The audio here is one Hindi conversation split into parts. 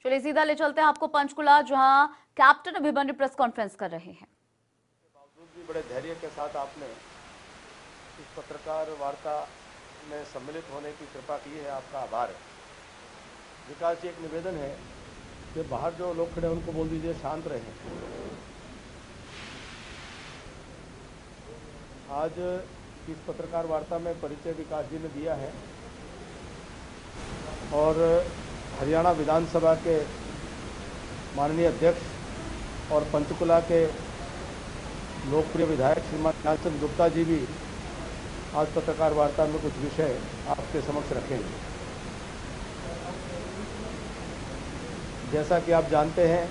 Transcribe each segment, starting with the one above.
चलिए सीधा ले चलते हैं आपको पंचकुला, जहां कैप्टन अभिमन्यु प्रेस कॉन्फ्रेंस कर रहे हैं। बावजूद भी बड़े धैर्य के साथ आपने इस पत्रकार वार्ता में सम्मिलित होने की कृपा की है, आपका आभार है। विकास जी, एक निवेदन है कि बाहर जो लोग खड़े हैं उनको बोल दीजिए शांत रहें। आज इस पत्रकार वार्ता में परिचय विकास जी ने दिया है और हरियाणा विधानसभा के माननीय अध्यक्ष और पंचकुला के लोकप्रिय विधायक श्रीमान ज्ञानचंद गुप्ता जी भी आज पत्रकार वार्ता में कुछ विषय आपके समक्ष रखेंगे। जैसा कि आप जानते हैं,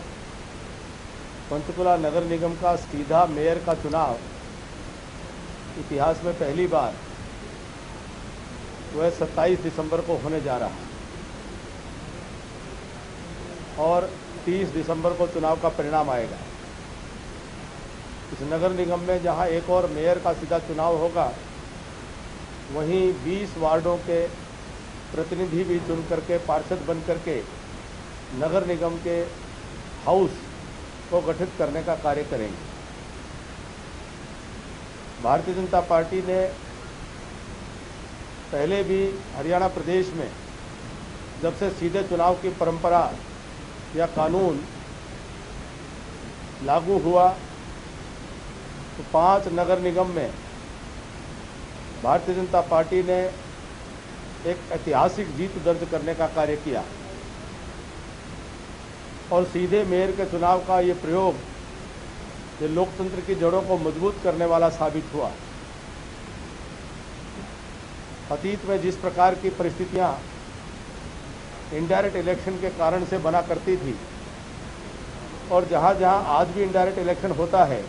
पंचकुला नगर निगम का सीधा मेयर का चुनाव इतिहास में पहली बार वह 27 दिसंबर को होने जा रहा है और 30 दिसंबर को चुनाव का परिणाम आएगा। इस नगर निगम में जहां एक और मेयर का सीधा चुनाव होगा, वहीं 20 वार्डों के प्रतिनिधि भी चुन करके, पार्षद बन करके नगर निगम के हाउस को गठित करने का कार्य करेंगे। भारतीय जनता पार्टी ने पहले भी हरियाणा प्रदेश में जब से सीधे चुनाव की परंपरा या कानून लागू हुआ, तो 5 नगर निगम में भारतीय जनता पार्टी ने एक ऐतिहासिक जीत दर्ज करने का कार्य किया और सीधे मेयर के चुनाव का ये प्रयोग ये लोकतंत्र की जड़ों को मजबूत करने वाला साबित हुआ। अतीत में जिस प्रकार की परिस्थितियां इनडायरेक्ट इलेक्शन के कारण से बना करती थी और जहां जहां आज भी इनडायरेक्ट इलेक्शन होता है,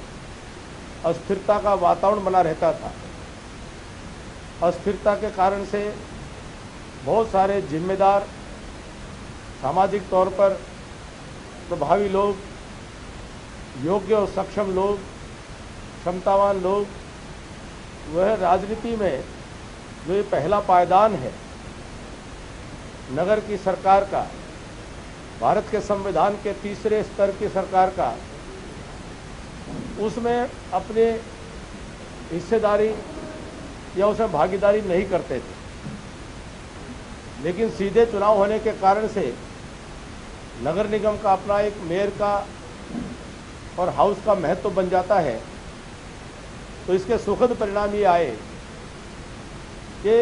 अस्थिरता का वातावरण बना रहता था। अस्थिरता के कारण से बहुत सारे जिम्मेदार, सामाजिक तौर पर प्रभावी लोग, योग्य और सक्षम लोग, क्षमतावान लोग, वह राजनीति में जो ये पहला पायदान है नगर की सरकार का, भारत के संविधान के तीसरे स्तर की सरकार का, उसमें अपने हिस्सेदारी या उसमें भागीदारी नहीं करते थे। लेकिन सीधे चुनाव होने के कारण से नगर निगम का अपना एक मेयर का और हाउस का महत्व बन जाता है। तो इसके सुखद परिणाम ये आए कि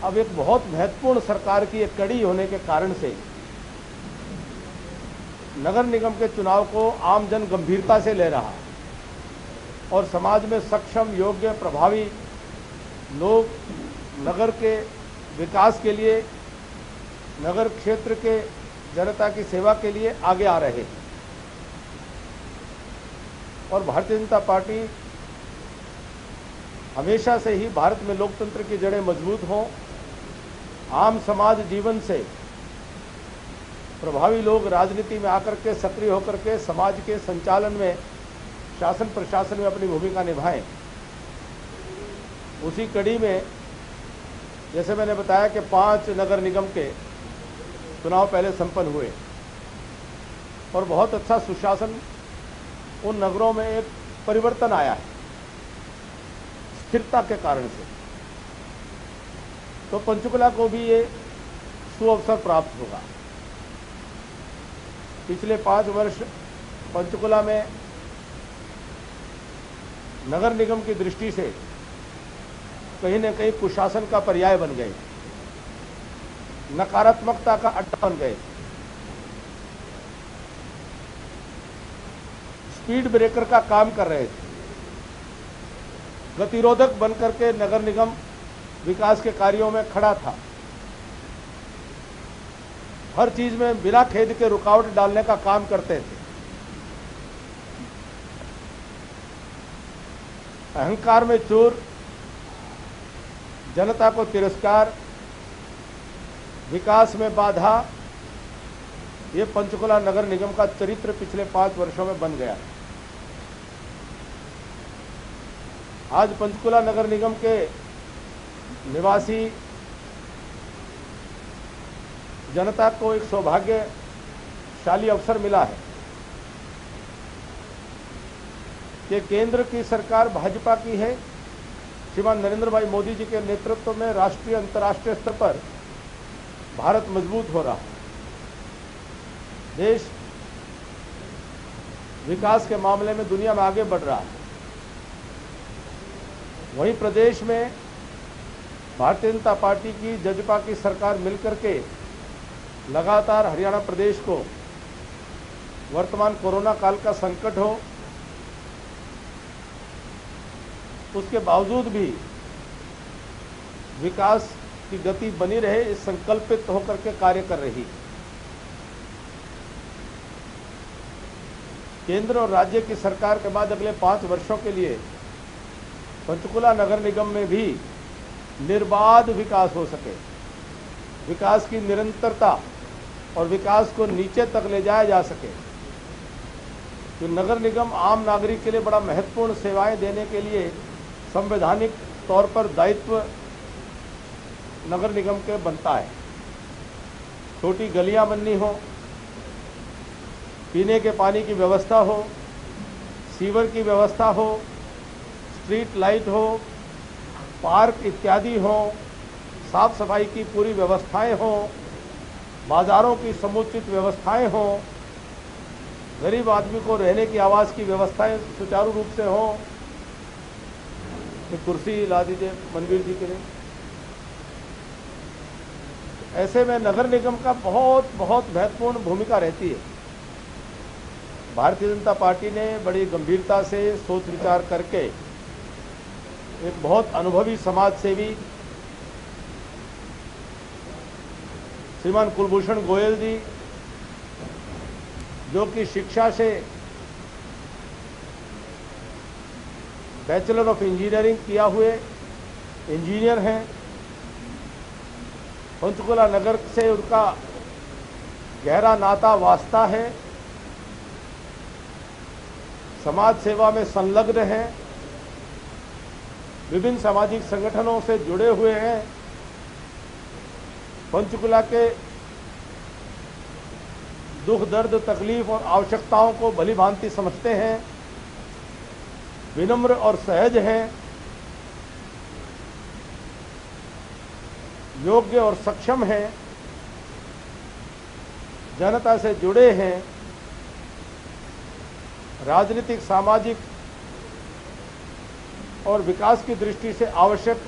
अब एक बहुत महत्वपूर्ण सरकार की एक कड़ी होने के कारण से नगर निगम के चुनाव को आम जन गंभीरता से ले रहा और समाज में सक्षम, योग्य, प्रभावी लोग नगर के विकास के लिए, नगर क्षेत्र के जनता की सेवा के लिए आगे आ रहे हैं। और भारतीय जनता पार्टी हमेशा से ही भारत में लोकतंत्र की जड़ें मजबूत हों, आम समाज जीवन से प्रभावी लोग राजनीति में आकर के सक्रिय होकर के समाज के संचालन में, शासन प्रशासन में अपनी भूमिका निभाएं। उसी कड़ी में जैसे मैंने बताया कि 5 नगर निगम के चुनाव पहले संपन्न हुए और बहुत अच्छा सुशासन उन नगरों में एक परिवर्तन आया है स्थिरता के कारण से। तो पंचकुला को भी ये सुअवसर प्राप्त होगा। पिछले 5 वर्ष पंचकुला में नगर निगम की दृष्टि से कहीं न कहीं कुशासन का पर्याय बन गए, नकारात्मकता का अड्डा बन गए, स्पीड ब्रेकर का काम कर रहे थे, गतिरोधक बनकर के नगर निगम विकास के कार्यों में खड़ा था, हर चीज में बिना खेद के रुकावट डालने का काम करते थे। अहंकार में चूर, जनता को तिरस्कार, विकास में बाधा, ये पंचकुला नगर निगम का चरित्र पिछले 5 वर्षों में बन गया। आज पंचकुला नगर निगम के निवासी जनता को एक सौभाग्यशाली अवसर मिला है कि केंद्र की सरकार भाजपा की है। श्रीमान नरेंद्र भाई मोदी जी के नेतृत्व में राष्ट्रीय अंतर्राष्ट्रीय स्तर पर भारत मजबूत हो रहा है। देश विकास के मामले में दुनिया में आगे बढ़ रहा है। वहीं प्रदेश में भारतीय जनता पार्टी की जजपा की सरकार मिलकर के लगातार हरियाणा प्रदेश को वर्तमान कोरोना काल का संकट हो, उसके बावजूद भी विकास की गति बनी रहे, इस संकल्पित होकर के कार्य कर रही। केंद्र और राज्य की सरकार के बाद अगले 5 वर्षों के लिए पंचकुला नगर निगम में भी निर्बाध विकास हो सके, विकास की निरंतरता और विकास को नीचे तक ले जाया जा सके। तो नगर निगम आम नागरिक के लिए बड़ा महत्वपूर्ण सेवाएं देने के लिए संवैधानिक तौर पर दायित्व नगर निगम के बनता है। छोटी गलियां बननी हो, पीने के पानी की व्यवस्था हो, सीवर की व्यवस्था हो, स्ट्रीट लाइट हो, पार्क इत्यादि हो, साफ सफाई की पूरी व्यवस्थाएं हो, बाजारों की समुचित व्यवस्थाएं हो, गरीब आदमी को रहने की आवास की व्यवस्थाएं सुचारू रूप से हो। एक कुर्सी ला दीजिए मनवीर जी के लिए। ऐसे में नगर निगम का बहुत महत्वपूर्ण भूमिका रहती है। भारतीय जनता पार्टी ने बड़ी गंभीरता से सोच विचार करके एक बहुत अनुभवी समाज सेवी श्रीमान कुलभूषण गोयल जी, जो कि शिक्षा से बैचलर ऑफ इंजीनियरिंग किया हुए इंजीनियर हैं, पंचकुला नगर से उनका गहरा नाता वास्ता है, समाज सेवा में संलग्न हैं, विभिन्न सामाजिक संगठनों से जुड़े हुए हैं, पंचकुला के दुख दर्द तकलीफ और आवश्यकताओं को भली भांति समझते हैं, विनम्र और सहज हैं, योग्य और सक्षम हैं, जनता से जुड़े हैं, राजनीतिक सामाजिक और विकास की दृष्टि से आवश्यक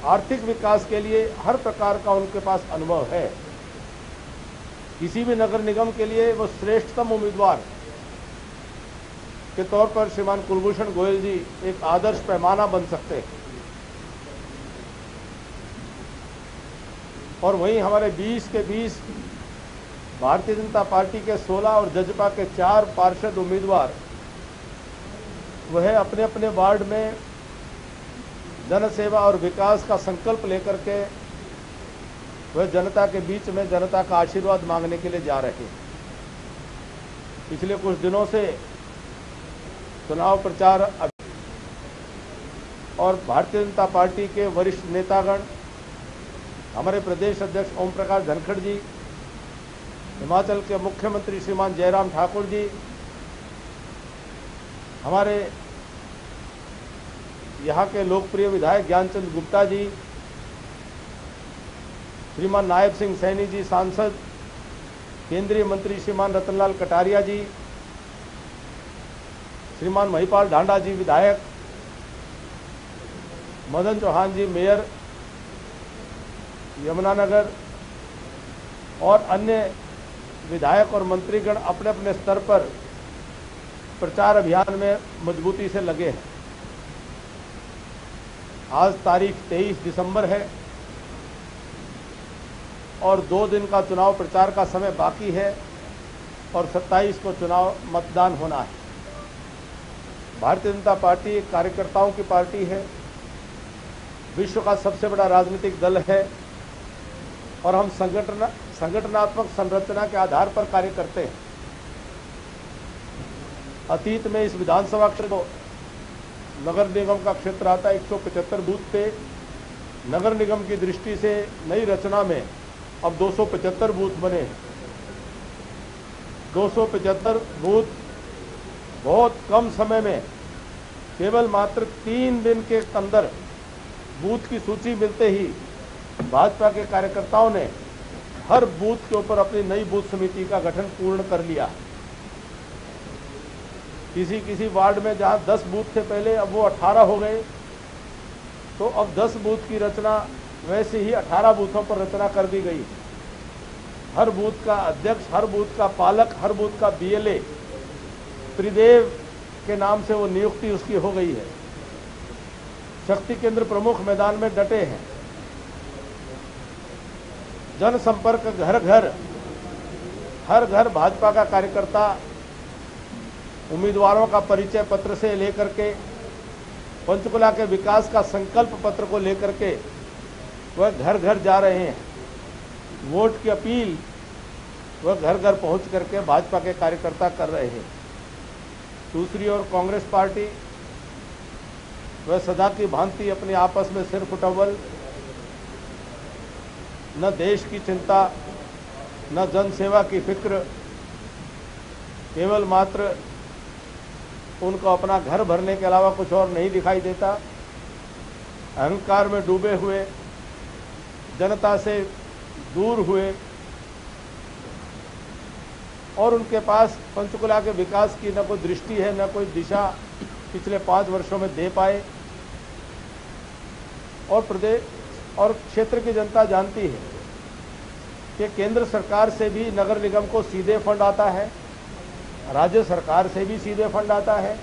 आर्थिक विकास के लिए हर प्रकार का उनके पास अनुभव है। किसी भी नगर निगम के लिए वो श्रेष्ठतम उम्मीदवार के तौर पर श्रीमान कुलभूषण गोयल जी एक आदर्श पैमाना बन सकते हैं। और वहीं हमारे 20 के 20 भारतीय जनता पार्टी के 16 और जजपा के 4 पार्षद उम्मीदवार वह अपने अपने वार्ड में जन सेवा और विकास का संकल्प लेकर के वह जनता के बीच में जनता का आशीर्वाद मांगने के लिए जा रहे हैं। पिछले कुछ दिनों से चुनाव प्रचार और भारतीय जनता पार्टी के वरिष्ठ नेतागण, हमारे प्रदेश अध्यक्ष ओम प्रकाश धनखड़ जी, हिमाचल के मुख्यमंत्री श्रीमान जयराम ठाकुर जी, हमारे यहाँ के लोकप्रिय विधायक ज्ञानचंद गुप्ता जी, श्रीमान नायब सिंह सैनी जी सांसद, केंद्रीय मंत्री श्रीमान रतनलाल कटारिया जी, श्रीमान महिपाल ढांडा जी विधायक, मदन चौहान जी मेयर यमुनानगर और अन्य विधायक और मंत्रीगण अपने अपने स्तर पर प्रचार अभियान में मजबूती से लगे हैं। आज तारीख 23 दिसंबर है और 2 दिन का चुनाव प्रचार का समय बाकी है और 27 को चुनाव मतदान होना है। भारतीय जनता पार्टी कार्यकर्ताओं की पार्टी है, विश्व का सबसे बड़ा राजनीतिक दल है और हम संगठनात्मक संरचना के आधार पर कार्य करते हैं। अतीत में इस विधानसभा क्षेत्र को नगर निगम का क्षेत्र आता है, 175 बूथ पे नगर निगम की दृष्टि से नई रचना में अब 275 बूथ बने हैं। 275 बूथ बहुत कम समय में, केवल मात्र 3 दिन के अंदर बूथ की सूची मिलते ही भाजपा के कार्यकर्ताओं ने हर बूथ के ऊपर अपनी नई बूथ समिति का गठन पूर्ण कर लिया। किसी किसी वार्ड में जहां 10 बूथ थे पहले, अब वो 18 हो गए। तो अब 10 बूथ की रचना, वैसे ही 18 बूथों पर रचना कर दी गई। हर बूथ का अध्यक्ष, हर बूथ का पालक, हर बूथ का बीएलए, त्रिदेव के नाम से वो नियुक्ति उसकी हो गई है। शक्ति केंद्र प्रमुख मैदान में डटे हैं। जनसंपर्क घर घर, हर घर भाजपा का कार्यकर्ता उम्मीदवारों का परिचय पत्र से लेकर के पंचकुला के विकास का संकल्प पत्र को लेकर के वह घर घर जा रहे हैं। वोट की अपील वह घर घर पहुंच करके भाजपा के कार्यकर्ता कर रहे हैं। दूसरी ओर कांग्रेस पार्टी वह सदा की भांति अपने आपस में सिर फुटव्वल, न देश की चिंता, न जनसेवा की फिक्र, केवल मात्र उनको अपना घर भरने के अलावा कुछ और नहीं दिखाई देता। अहंकार में डूबे हुए, जनता से दूर हुए, और उनके पास पंचकुला के विकास की न कोई दृष्टि है, न कोई दिशा पिछले 5 वर्षों में दे पाए। और प्रदेश और क्षेत्र की जनता जानती है कि केंद्र सरकार से भी नगर निगम को सीधे फंड आता है, राज्य सरकार से भी सीधे फंड आता है,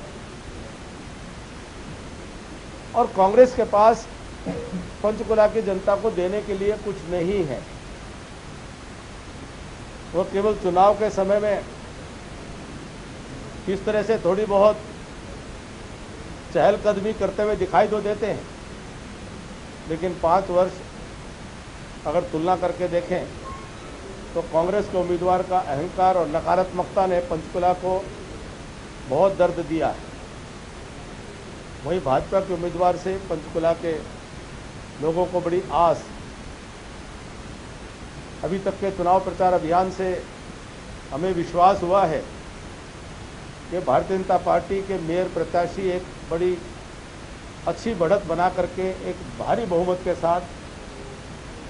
और कांग्रेस के पास पंचकुला की जनता को देने के लिए कुछ नहीं है। वो केवल चुनाव के समय में किस तरह से थोड़ी बहुत चहलकदमी करते हुए दिखाई तो देते हैं, लेकिन 5 वर्ष अगर तुलना करके देखें तो कांग्रेस के उम्मीदवार का अहंकार और नकारात्मकता ने पंचकुला को बहुत दर्द दिया है। वहीं भाजपा के उम्मीदवार से पंचकुला के लोगों को बड़ी आस। अभी तक के चुनाव प्रचार अभियान से हमें विश्वास हुआ है कि भारतीय जनता पार्टी के मेयर प्रत्याशी एक बड़ी अच्छी बढ़त बना करके एक भारी बहुमत के साथ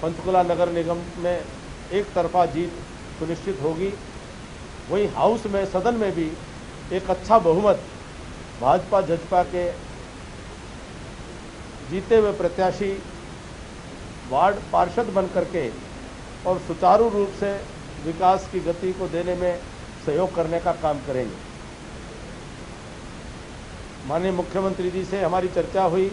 पंचकुला नगर निगम में एक तरफा जीत सुनिश्चित होगी। वहीं हाउस में, सदन में भी एक अच्छा बहुमत भाजपा जजपा के जीते हुए प्रत्याशी वार्ड पार्षद बन करके और सुचारू रूप से विकास की गति को देने में सहयोग करने का काम करेंगे। माननीय मुख्यमंत्री जी से हमारी चर्चा हुई।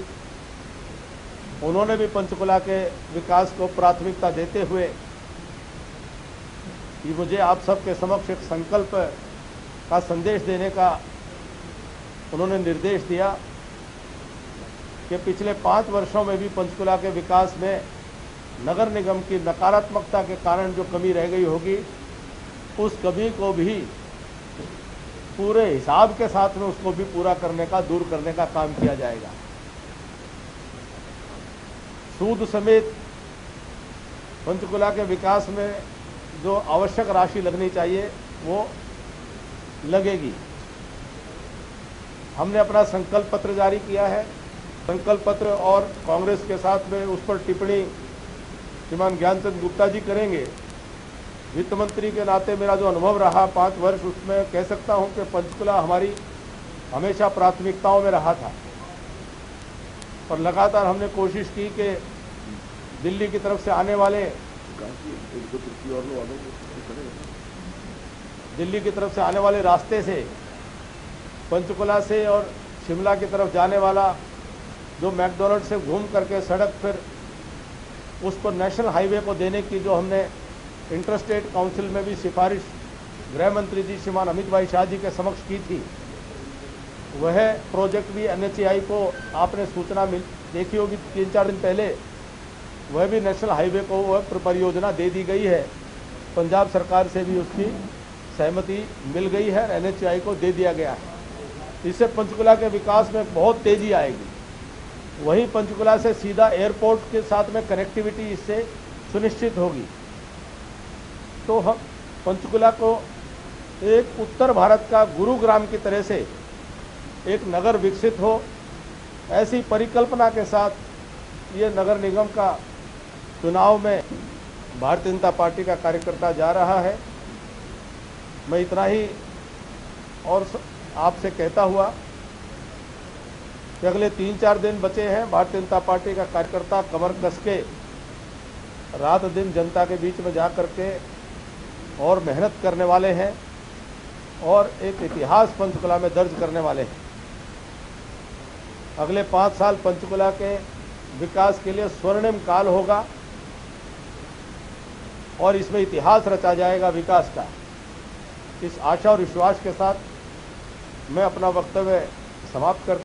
उन्होंने भी पंचकुला के विकास को प्राथमिकता देते हुए कि मुझे आप सबके समक्ष एक संकल्प का संदेश देने का उन्होंने निर्देश दिया कि पिछले 5 वर्षों में भी पंचकुला के विकास में नगर निगम की नकारात्मकता के कारण जो कमी रह गई होगी, उस कमी को भी पूरे हिसाब के साथ में उसको भी पूरा करने का, दूर करने का काम किया जाएगा। सूद समेत पंचकुला के विकास में जो आवश्यक राशि लगनी चाहिए वो लगेगी। हमने अपना संकल्प पत्र जारी किया है। संकल्प पत्र और कांग्रेस के साथ में उस पर टिप्पणी श्रीमान ज्ञानचंद गुप्ता जी करेंगे। वित्त मंत्री के नाते मेरा जो अनुभव रहा 5 वर्ष, उसमें कह सकता हूं कि पंचकुला हमारी हमेशा प्राथमिकताओं में रहा था और लगातार हमने कोशिश की कि दिल्ली की तरफ से आने वाले रास्ते से, पंचकुला से और शिमला की तरफ जाने वाला जो मैकडोनल्ड से घूम करके सड़क फिर उस पर नेशनल हाईवे को देने की जो हमने इंटरस्टेट काउंसिल में भी सिफारिश गृह मंत्री जी श्रीमान अमित भाई शाह जी के समक्ष की थी, वह प्रोजेक्ट भी NHAI को आपने सूचना देखी होगी 3-4 दिन पहले, वह भी नेशनल हाईवे को वह परियोजना दे दी गई है। पंजाब सरकार से भी उसकी सहमति मिल गई है, NHAI को दे दिया गया है। इससे पंचकुला के विकास में बहुत तेजी आएगी। वहीं पंचकुला से सीधा एयरपोर्ट के साथ में कनेक्टिविटी इससे सुनिश्चित होगी। तो हम पंचकुला को एक उत्तर भारत का गुरुग्राम की तरह से एक नगर विकसित हो, ऐसी परिकल्पना के साथ ये नगर निगम का चुनाव में भारतीय जनता पार्टी का कार्यकर्ता जा रहा है। मैं इतना ही और आपसे कहता हुआ कि अगले 3-4 दिन बचे हैं। भारतीय जनता पार्टी का कार्यकर्ता कमर कस के रात दिन जनता के बीच में जा कर के और मेहनत करने वाले हैं और एक इतिहास पंचकुला में दर्ज करने वाले हैं। अगले 5 साल पंचकुला के विकास के लिए स्वर्णिम काल होगा और इसमें इतिहास रचा जाएगा विकास का। इस आशा और विश्वास के साथ मैं अपना वक्तव्य समाप्त करता हूं।